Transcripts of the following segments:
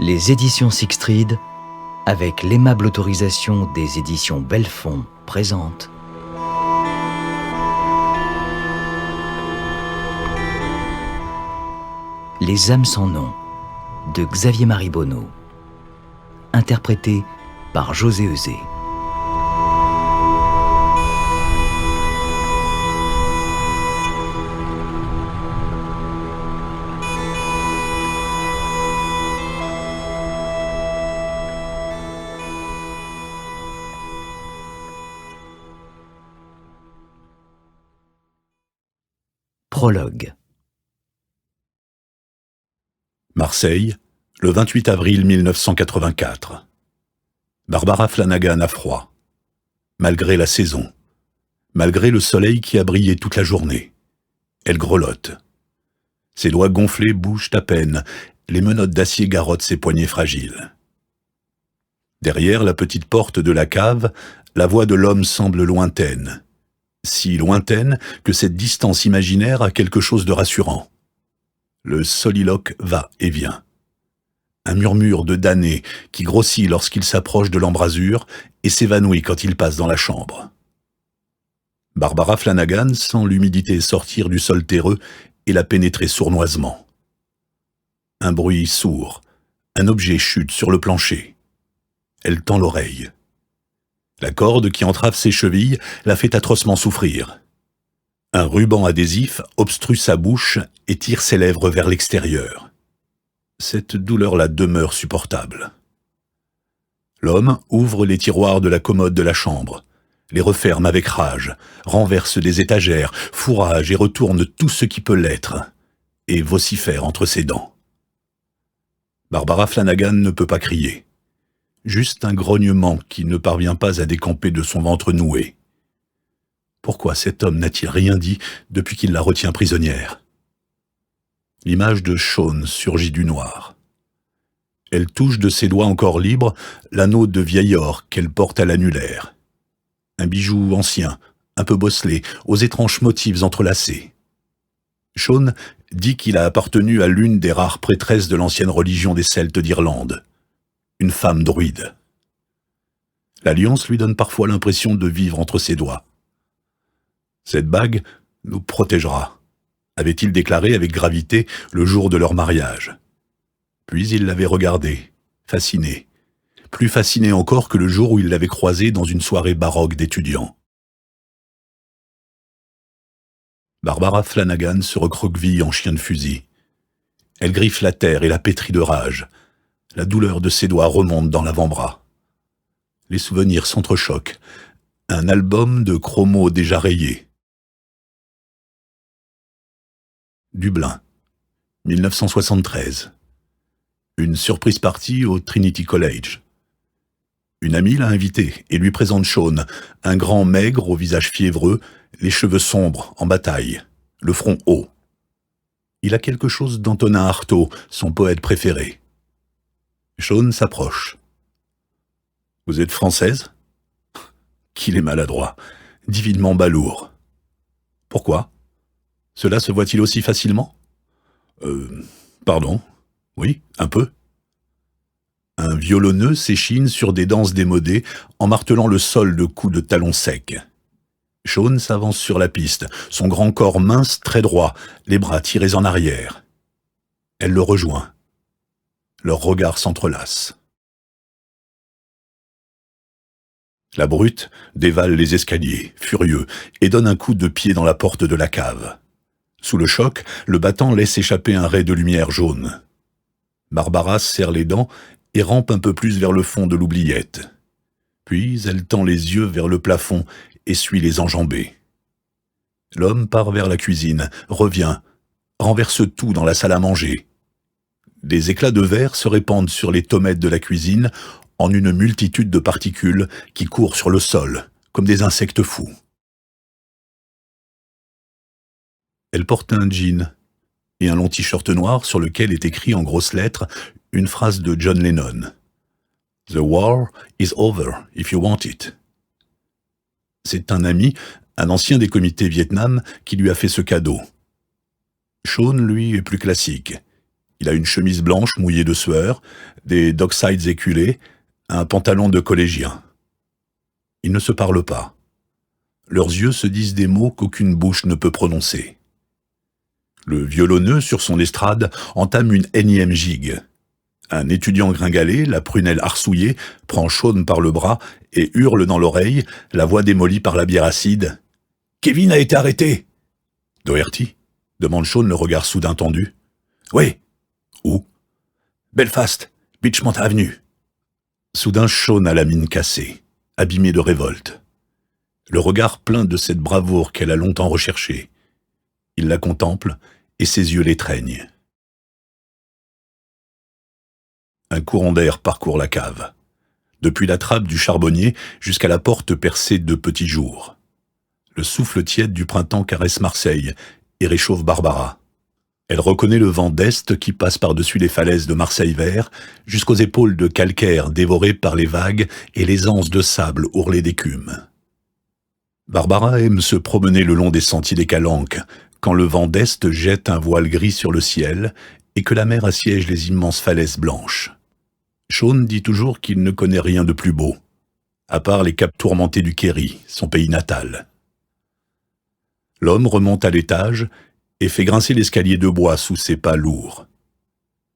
Les éditions Sixtreed, avec l'aimable autorisation des éditions Belfond, présentent Les âmes sans nom de Xavier-Marie Bonneau, interprété par José Euzé. Prologue. Marseille, le 28 avril 1984. Barbara Flanagan a froid. Malgré la saison. Malgré le soleil qui a brillé toute la journée. Elle grelotte. Ses doigts gonflés bougent à peine. Les menottes d'acier garrottent ses poignets fragiles. Derrière la petite porte de la cave, la voix de l'homme semble lointaine. Si lointaine que cette distance imaginaire a quelque chose de rassurant. Le soliloque va et vient. Un murmure de damné qui grossit lorsqu'il s'approche de l'embrasure et s'évanouit quand il passe dans la chambre. Barbara Flanagan sent l'humidité sortir du sol terreux et la pénétrer sournoisement. Un bruit sourd, un objet chute sur le plancher. Elle tend l'oreille. La corde qui entrave ses chevilles la fait atrocement souffrir. Un ruban adhésif obstrue sa bouche et tire ses lèvres vers l'extérieur. Cette douleur-là demeure supportable. L'homme ouvre les tiroirs de la commode de la chambre, les referme avec rage, renverse des étagères, fourrage et retourne tout ce qui peut l'être, et vocifère entre ses dents. Barbara Flanagan ne peut pas crier. Juste un grognement qui ne parvient pas à décamper de son ventre noué. Pourquoi cet homme n'a-t-il rien dit depuis qu'il la retient prisonnière? L'image de Sean surgit du noir. Elle touche de ses doigts encore libres l'anneau de vieil or qu'elle porte à l'annulaire. Un bijou ancien, un peu bosselé, aux étranges motifs entrelacés. Sean dit qu'il a appartenu à l'une des rares prêtresses de l'ancienne religion des Celtes d'Irlande. Une femme druide. L'alliance lui donne parfois l'impression de vivre entre ses doigts. Cette bague nous protégera, avait-il déclaré avec gravité le jour de leur mariage. Puis il l'avait regardée, fascinée, plus fascinée encore que le jour où il l'avait croisée dans une soirée baroque d'étudiants. Barbara Flanagan se recroqueville en chien de fusil. Elle griffe la terre et la pétrit de rage. La douleur de ses doigts remonte dans l'avant-bras. Les souvenirs s'entrechoquent. Un album de chromos déjà rayés. Dublin, 1973. Une surprise party au Trinity College. Une amie l'a invité et lui présente Sean, un grand maigre au visage fiévreux, les cheveux sombres, en bataille, le front haut. Il a quelque chose d'Antonin Artaud, son poète préféré. Sean s'approche. « Vous êtes française ?» Qu'il est maladroit, divinement balourd. « Pourquoi ? Cela se voit-il aussi facilement ? » Pardon ? Oui, un peu. Un violonneux s'échine sur des danses démodées en martelant le sol de coups de talons secs. Sean s'avance sur la piste, son grand corps mince, très droit, les bras tirés en arrière. Elle le rejoint. Leurs regards s'entrelacent. La brute dévale les escaliers, furieux, et donne un coup de pied dans la porte de la cave. Sous le choc, le battant laisse échapper un ray de lumière jaune. Barbara serre les dents et rampe un peu plus vers le fond de l'oubliette. Puis elle tend les yeux vers le plafond et suit les enjambées. L'homme part vers la cuisine, revient, renverse tout dans la salle à manger. Des éclats de verre se répandent sur les tommettes de la cuisine en une multitude de particules qui courent sur le sol, comme des insectes fous. Elle porte un jean et un long t-shirt noir sur lequel est écrit en grosses lettres une phrase de John Lennon. « The war is over if you want it ». C'est un ami, un ancien des comités Vietnam, qui lui a fait ce cadeau. Sean, lui, est plus classique. Il a une chemise blanche mouillée de sueur, des docksides éculés, un pantalon de collégien. Ils ne se parlent pas. Leurs yeux se disent des mots qu'aucune bouche ne peut prononcer. Le violonneux, sur son estrade, entame une énième gigue. Un étudiant gringalé, la prunelle arsouillée, prend Shaun par le bras et hurle dans l'oreille, la voix démolie par la bière acide. « Kevin a été arrêté !»« Doherty ?» demande Shaun, le regard soudain tendu. « Oui. »« Où ?»« Belfast, Beachmont Avenue. » Soudain, Shaun a la mine cassée, abîmée de révolte. Le regard plein de cette bravoure qu'elle a longtemps recherchée. Il la contemple et ses yeux l'étreignent. Un courant d'air parcourt la cave, depuis la trappe du charbonnier jusqu'à la porte percée de petits jours. Le souffle tiède du printemps caresse Marseille et réchauffe Barbara. Elle reconnaît le vent d'est qui passe par-dessus les falaises de Marseille vert jusqu'aux épaules de calcaire dévorées par les vagues et les anses de sable ourlées d'écume. Barbara aime se promener le long des sentiers des Calanques, quand le vent d'est jette un voile gris sur le ciel et que la mer assiège les immenses falaises blanches. Shaun dit toujours qu'il ne connaît rien de plus beau, à part les caps tourmentés du Kerry, son pays natal. L'homme remonte à l'étage et fait grincer l'escalier de bois sous ses pas lourds.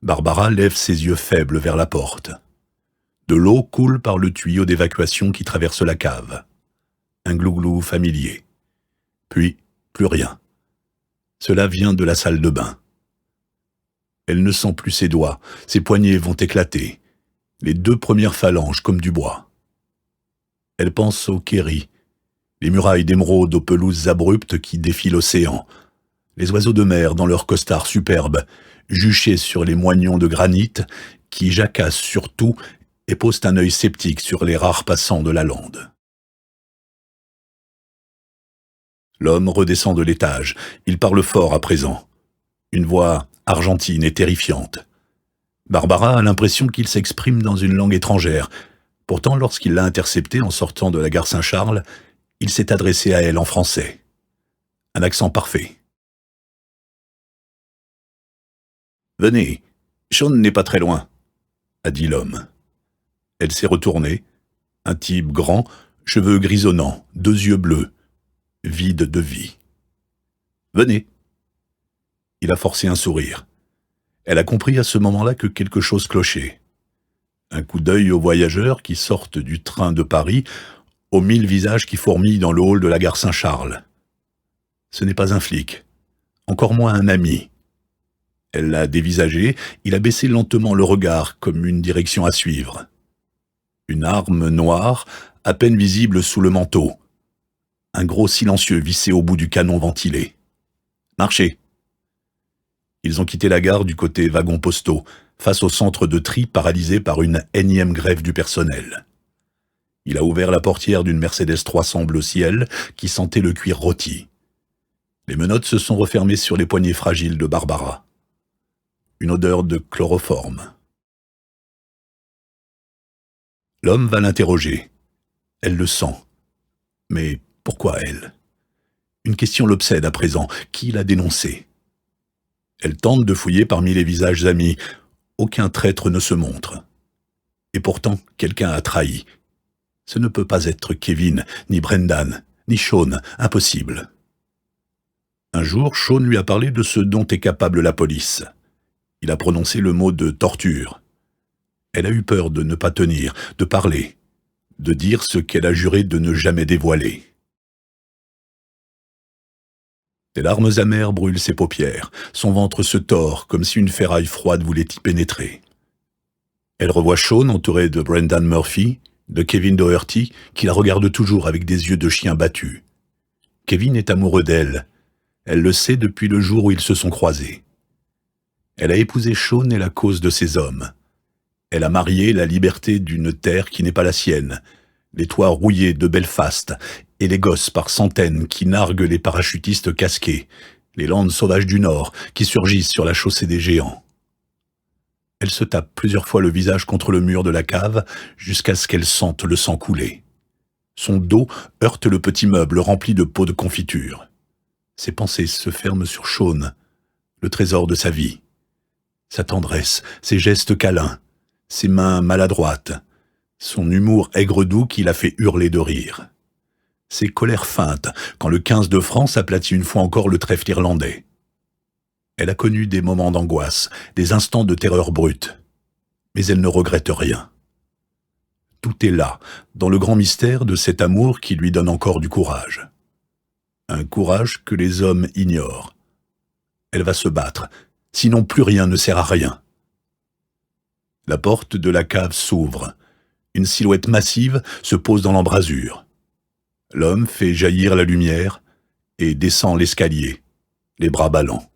Barbara lève ses yeux faibles vers la porte. De l'eau coule par le tuyau d'évacuation qui traverse la cave. Un glouglou familier. Puis, plus rien. Cela vient de la salle de bain. Elle ne sent plus ses doigts, ses poignets vont éclater, les 2 premières phalanges comme du bois. Elle pense au Kerry, les murailles d'émeraude aux pelouses abruptes qui défient l'océan, les oiseaux de mer dans leurs costards superbes, juchés sur les moignons de granit qui jacassent sur tout et posent un œil sceptique sur les rares passants de la lande. L'homme redescend de l'étage. Il parle fort à présent. Une voix argentine et terrifiante. Barbara a l'impression qu'il s'exprime dans une langue étrangère. Pourtant, lorsqu'il l'a interceptée en sortant de la gare Saint-Charles, il s'est adressé à elle en français. Un accent parfait. « Venez, Shaun n'est pas très loin », a dit l'homme. Elle s'est retournée. Un type grand, cheveux grisonnants, 2 yeux bleus, vide de vie. « Venez ». Il a forcé un sourire. Elle a compris à ce moment-là que quelque chose clochait. Un coup d'œil aux voyageurs qui sortent du train de Paris, aux 1000 visages qui fourmillent dans le hall de la gare Saint-Charles. Ce n'est pas un flic, encore moins un ami. Elle l'a dévisagé, il a baissé lentement le regard comme une direction à suivre. Une arme noire, à peine visible sous le manteau. Un gros silencieux vissé au bout du canon ventilé. « Marchez !» Ils ont quitté la gare du côté wagons postaux, face au centre de tri paralysé par une énième grève du personnel. Il a ouvert la portière d'une Mercedes 300 bleu ciel qui sentait le cuir rôti. Les menottes se sont refermées sur les poignets fragiles de Barbara. Une odeur de chloroforme. L'homme va l'interroger. Elle le sent. Mais pourquoi elle? Une question l'obsède à présent. Qui l'a dénoncé? Elle tente de fouiller parmi les visages amis. Aucun traître ne se montre. Et pourtant, quelqu'un a trahi. Ce ne peut pas être Kevin, ni Brendan, ni Shaun. Impossible. Un jour, Shaun lui a parlé de ce dont est capable la police. Il a prononcé le mot de torture. Elle a eu peur de ne pas tenir, de parler, de dire ce qu'elle a juré de ne jamais dévoiler. Des larmes amères brûlent ses paupières, son ventre se tord comme si une ferraille froide voulait y pénétrer. Elle revoit Shaun entouré de Brendan Murphy, de Kevin Doherty, qui la regarde toujours avec des yeux de chien battu. Kevin est amoureux d'elle. Elle le sait depuis le jour où ils se sont croisés. Elle a épousé Shaun et la cause de ses hommes. Elle a marié la liberté d'une terre qui n'est pas la sienne, les toits rouillés de Belfast et les gosses par centaines qui narguent les parachutistes casqués, les landes sauvages du Nord qui surgissent sur la chaussée des géants. Elle se tape plusieurs fois le visage contre le mur de la cave jusqu'à ce qu'elle sente le sang couler. Son dos heurte le petit meuble rempli de pots de confiture. Ses pensées se ferment sur Shaun, le trésor de sa vie. Sa tendresse, ses gestes câlins, ses mains maladroites, son humour aigre-doux qui la fait hurler de rire. Ses colères feintes, quand le 15 de France aplatit une fois encore le trèfle irlandais. Elle a connu des moments d'angoisse, des instants de terreur brute. Mais elle ne regrette rien. Tout est là, dans le grand mystère de cet amour qui lui donne encore du courage. Un courage que les hommes ignorent. Elle va se battre, sinon plus rien ne sert à rien. La porte de la cave s'ouvre. Une silhouette massive se pose dans l'embrasure. L'homme fait jaillir la lumière et descend l'escalier, les bras ballants.